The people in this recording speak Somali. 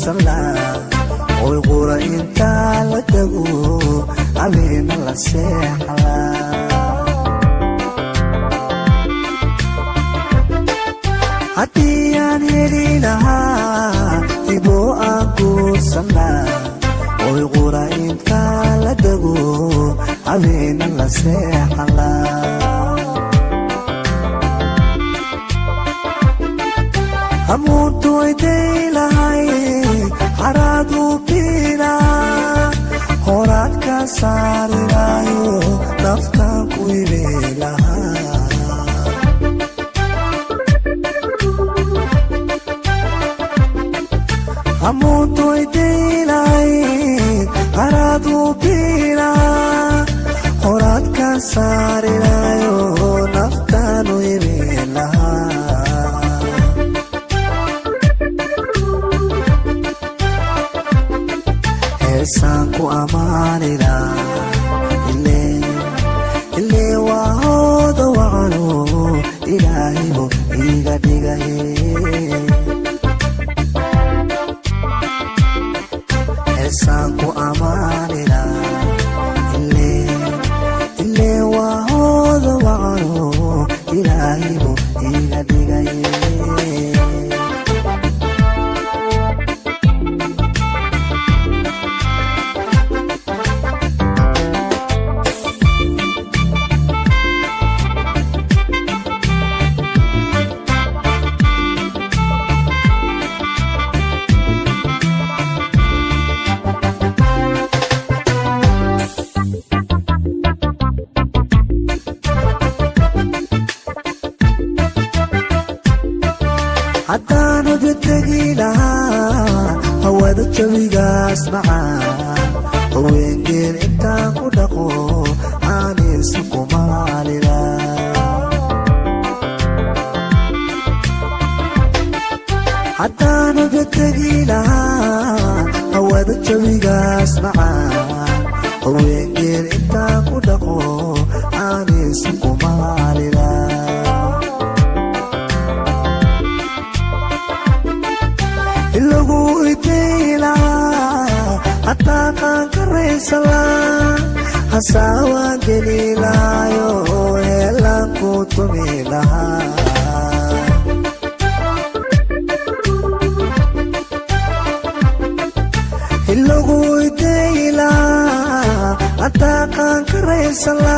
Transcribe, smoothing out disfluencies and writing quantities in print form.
guursana oy qura inta la tago abeena la seexala hadiyaan heli lahaa ibo aan guursana oy qura inta la tago abeena la seexala amuuntu ayday lahay xaraadu biina horaad ka saarinayo naftaan ku heli lahaa amuuntu ayday lahay xaraadu biina horaad ka saarinayo naftaan u heli lahaa heesaanku ammaanida illee waa hooda wacano ilaahibo iga dhigaye heesaanku ammaanida illee waa hooda wacano ilaahibo iga dhigaye haddaanu jategi lahaa hawada jawigaas macaan haweenkeen intaan ku dhaqo aanaysa ku maalila haddaanu jategi lahaa hawada jawigaas macaan haweenkeen intaan ku dhaqo aanaysa ku maalila ilagu idayla hataa qaan karaysala hasaawaan geli lahayo heelaan ku tumi lahaa ilagu idayla hataa qaan karaysala